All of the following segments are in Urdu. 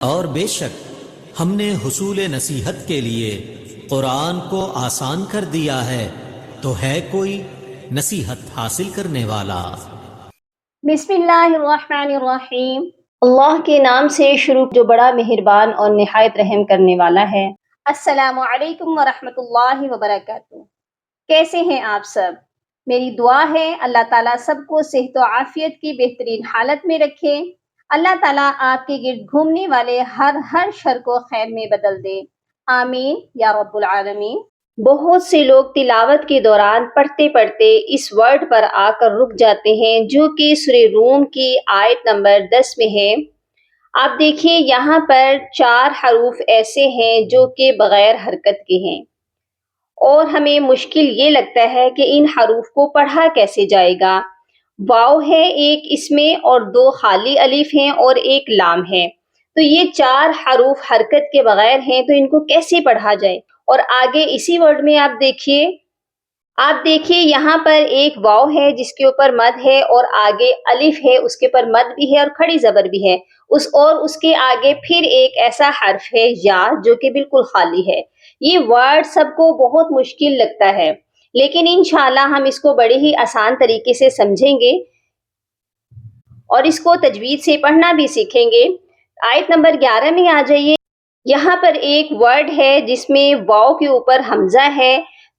اور بے شک ہم نے حصول نصیحت کے لیے قرآن کو آسان کر دیا ہے، تو ہے کوئی نصیحت حاصل کرنے والا؟ بسم اللہ الرحمن الرحیم، اللہ کے نام سے شروع جو بڑا مہربان اور نہایت رحم کرنے والا ہے۔ السلام علیکم ورحمۃ اللہ وبرکاتہ۔ کیسے ہیں آپ سب؟ میری دعا ہے اللہ تعالیٰ سب کو صحت و عافیت کی بہترین حالت میں رکھے۔ اللہ تعالیٰ آپ کے گرد گھومنے والے ہر شر کو خیر میں بدل دے، آمین یا رب العالمین۔ بہت سے لوگ تلاوت کے دوران پڑھتے پڑھتے اس ورڈ پر آ کر رک جاتے ہیں جو کہ سورہ روم کی آیت نمبر 10 میں ہے۔ آپ دیکھیے یہاں پر 4 حروف ایسے ہیں جو کہ بغیر حرکت کے ہیں، اور ہمیں مشکل یہ لگتا ہے کہ ان حروف کو پڑھا کیسے جائے گا۔ واو ہے ایک اس میں، اور 2 خالی الف ہیں اور ایک لام ہے، تو یہ 4 حروف حرکت کے بغیر ہیں، تو ان کو کیسے پڑھا جائے۔ اور آگے اسی ورڈ میں آپ دیکھیے یہاں پر ایک واو ہے جس کے اوپر مد ہے، اور آگے الف ہے اس کے اوپر مد بھی ہے اور کھڑی زبر بھی ہے، اس کے آگے پھر ایک ایسا حرف ہے یا جو کہ بالکل خالی ہے۔ یہ ورڈ سب کو بہت مشکل لگتا ہے، لیکن انشاءاللہ ہم اس کو بڑے ہی آسان طریقے سے سمجھیں گے اور اس کو تجوید سے پڑھنا بھی سیکھیں گے۔ آیت نمبر 11 میں آ جائیے۔ یہاں پر ایک ورڈ ہے جس میں واو کے اوپر حمزہ ہے،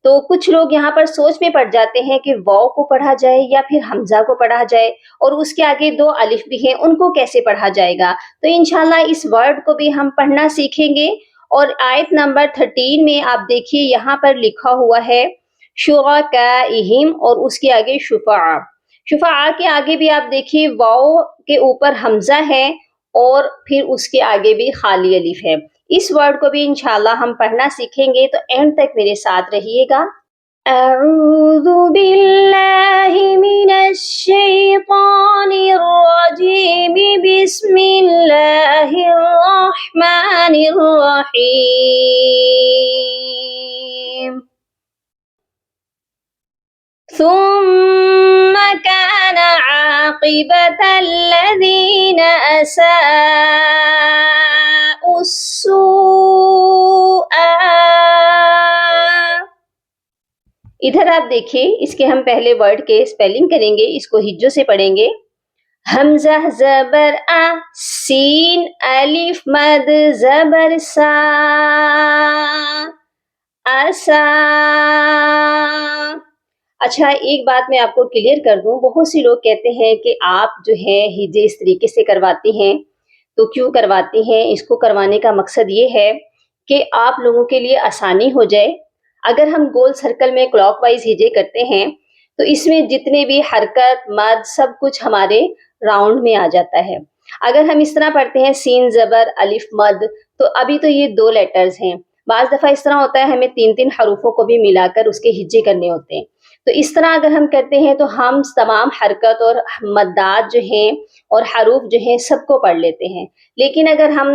تو کچھ لوگ یہاں پر سوچ میں پڑ جاتے ہیں کہ واو کو پڑھا جائے یا پھر حمزہ کو پڑھا جائے، اور اس کے آگے 2 الف بھی ہیں، ان کو کیسے پڑھا جائے گا۔ تو انشاءاللہ اس ورڈ کو بھی ہم پڑھنا سیکھیں گے۔ اور آیت نمبر 13 میں آپ دیکھیے یہاں پر لکھا ہوا ہے شرکائہم، اور اس کے آگے شفعاء۔ شفعاء کے آگے بھی آپ دیکھیے واو کے اوپر حمزہ ہے اور پھر اس کے آگے بھی خالی الف ہے۔ اس ورڈ کو بھی انشاءاللہ ہم پڑھنا سیکھیں گے، تو اینڈ تک میرے ساتھ رہیے گا۔ اعوذ باللہ من الشیطان الرجیم، بسم اللہ الرحمن الرحیم۔ ثم كان عاقبة الذين أساءوا السوء۔ ادھر آپ دیکھیے اس کے ہم پہلے ورڈ کے سپیلنگ کریں گے، اس کو ہجوں سے پڑھیں گے۔ حمزہ زبر آ، سین الف مد زبر سا، اسا۔ اچھا ایک بات میں آپ کو کلیئر کر دوں، بہت سی لوگ کہتے ہیں کہ آپ جو ہے ہجے اس طریقے سے کرواتی ہیں، تو کیوں کرواتی ہیں؟ اس کو کروانے کا مقصد یہ ہے کہ آپ لوگوں کے لیے آسانی ہو جائے۔ اگر ہم گول سرکل میں کلاک وائز ہجے کرتے ہیں تو اس میں جتنے بھی حرکت مد سب کچھ ہمارے راؤنڈ میں آ جاتا ہے۔ اگر ہم اس طرح پڑھتے ہیں سین زبر الف مد، تو ابھی تو یہ 2 لیٹرز ہیں، بعض دفعہ اس طرح ہوتا ہے ہمیں 3 حروفوں کو بھی ملا کر اس کے ہجے کرنے ہوتے ہیں، تو اس طرح اگر ہم کرتے ہیں تو ہم تمام حرکت اور مدات جو ہیں اور حروف جو ہیں سب کو پڑھ لیتے ہیں۔ لیکن اگر ہم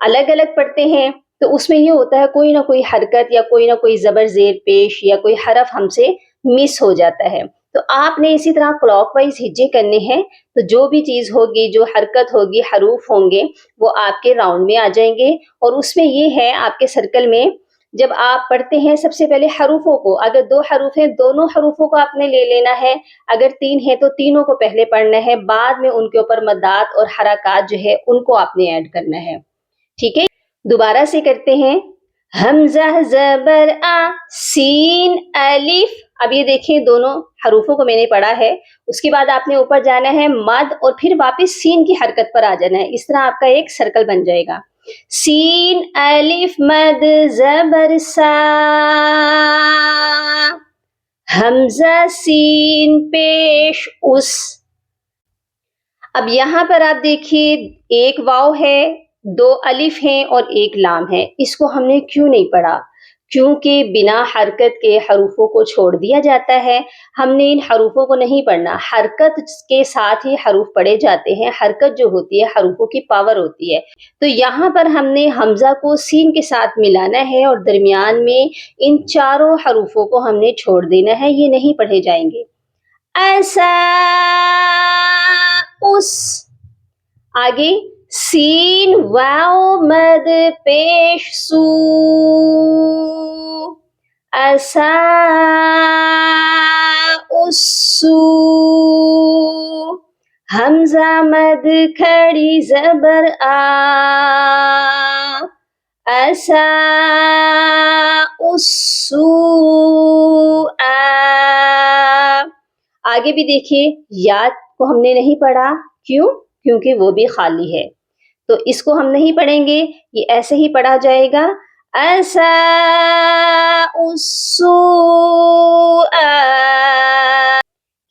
الگ الگ پڑھتے ہیں تو اس میں یہ ہوتا ہے کوئی نہ کوئی حرکت یا کوئی نہ کوئی زبر زیر پیش یا کوئی حرف ہم سے مس ہو جاتا ہے۔ تو آپ نے اسی طرح کلاک وائز ہجے کرنے ہیں، تو جو بھی چیز ہوگی، جو حرکت ہوگی، حروف ہوں گے، وہ آپ کے راؤنڈ میں آ جائیں گے۔ اور اس میں یہ ہے آپ کے سرکل میں جب آپ پڑھتے ہیں سب سے پہلے حروفوں کو، اگر 2 حروف ہیں دونوں حروفوں کو آپ نے لے لینا ہے، اگر 3 ہیں تو تینوں کو پہلے پڑھنا ہے، بعد میں ان کے اوپر مدات اور حرکات جو ہے ان کو آپ نے ایڈ کرنا ہے۔ ٹھیک ہے، دوبارہ سے کرتے ہیں۔ حمزہ زبر آ، سین الف۔ اب یہ دیکھیں دونوں حروفوں کو میں نے پڑھا ہے، اس کے بعد آپ نے اوپر جانا ہے مد اور پھر واپس سین کی حرکت پر آ جانا ہے، اس طرح آپ کا ایک سرکل بن جائے گا۔ سین الف مد زبر سا، حمزہ سین پیش اس۔ اب یہاں پر آپ دیکھیے ایک واو ہے، 2 الف ہیں اور ایک لام ہے، اس کو ہم نے کیوں نہیں پڑھا؟ کیونکہ بنا حرکت کے حروفوں کو چھوڑ دیا جاتا ہے، ہم نے ان حروفوں کو نہیں پڑھنا، حرکت کے ساتھ ہی حروف پڑھے جاتے ہیں، حرکت جو ہوتی ہے حروفوں کی پاور ہوتی ہے۔ تو یہاں پر ہم نے حمزہ کو سین کے ساتھ ملانا ہے اور درمیان میں ان 4 حروفوں کو ہم نے چھوڑ دینا ہے، یہ نہیں پڑھے جائیں گے۔ ایسا اس، آگے سین واو مد پیش سو اسا اسو حمزہ مد کھڑی زبر آ اسا اسو آ. آگے بھی دیکھیے یاد کو ہم نے نہیں پڑھا. کیوں؟ کیونکہ وہ بھی خالی ہے، تو اس کو ہم نہیں پڑھیں گے، یہ ایسے ہی پڑھا جائے گا اسا اسو آ.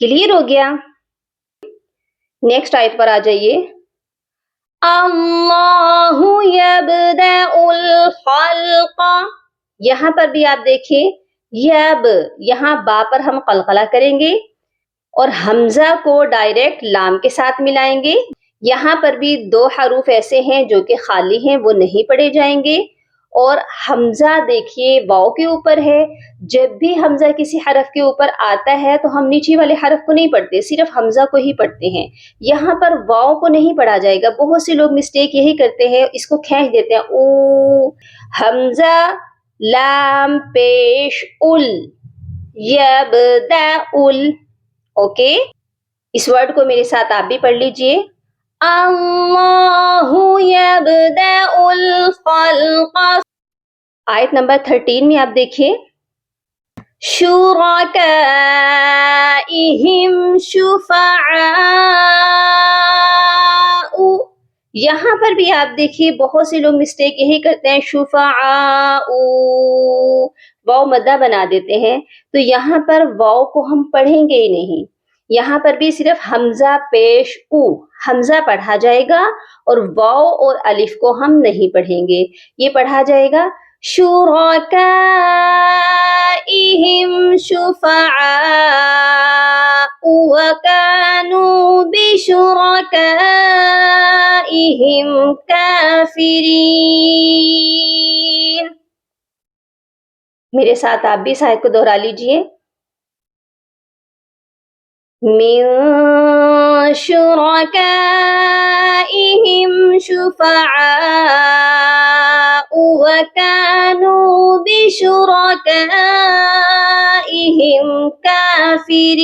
کلیئر ہو گیا؟ نیکسٹ آیت پر آ جائیے. اللہ یبدأ الخلق، یہاں پر بھی آپ دیکھیں یب، یہاں با پر ہم قلقلہ کریں گے اور حمزہ کو ڈائریکٹ لام کے ساتھ ملائیں گے. یہاں پر بھی دو حروف ایسے ہیں جو کہ خالی ہیں، وہ نہیں پڑھے جائیں گے. اور حمزہ دیکھیے واؤ کے اوپر ہے، جب بھی حمزہ کسی حرف کے اوپر آتا ہے تو ہم نیچے والے حرف کو نہیں پڑھتے، صرف حمزہ کو ہی پڑھتے ہیں. یہاں پر واؤ کو نہیں پڑھا جائے گا. بہت سے لوگ مسٹیک یہی کرتے ہیں، اس کو کھینچ دیتے ہیں. او حمزہ لام پیش ال یبدأ ال. اوکے، اس ورڈ کو میرے ساتھ آپ بھی پڑھ لیجئے. اللہ یبدأ الخلق. آیت نمبر 13 میں آپ دیکھیں شرکائہم شفعاء. یہاں پر بھی آپ دیکھیے بہت سے لوگ مسٹیک یہی کرتے ہیں، شفعاء واؤ مدہ بنا دیتے ہیں. تو یہاں پر واؤ کو ہم پڑھیں گے ہی نہیں، یہاں پر بھی صرف حمزہ پیش او حمزہ پڑھا جائے گا اور واؤ اور الف کو ہم نہیں پڑھیں گے. یہ پڑھا جائے گا شرکائہم شفعاء وکانوا بشرکائہم کافرین. میرے ساتھ آپ بھی اس آیت کو دہرا لیجئے. من شرکائہم شفعاء وکانوا بشرکائہم کافرین.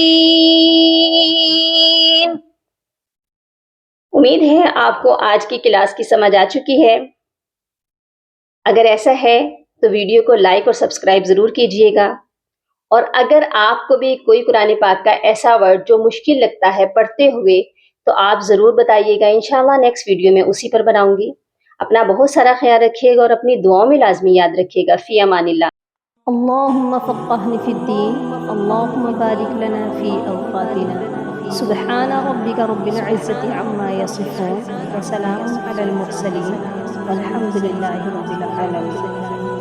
امید ہے آپ کو آج کی کلاس کی سمجھ آ چکی ہے. اگر ایسا ہے تو ویڈیو کو لائک اور سبسکرائب ضرور کیجیے گا. اور اگر آپ کو بھی کوئی قرآن پاک کا ایسا ورڈ جو مشکل لگتا ہے پڑھتے ہوئے تو آپ ضرور بتائیے گا. انشاءاللہ نیکسٹ ویڈیو میں اسی پر بناؤں گی. اپنا بہت سارا خیال رکھیے گا اور اپنی دعاؤں میں لازمی یاد رکھیے گا. فی امان اللہ. اللہم فقہنا فی الدین، اللہم بارک لنا فی اوقاتنا. سبحان ربک رب العزة عما یصفون وسلام علی المرسلین والحمد للہ رب العالمین.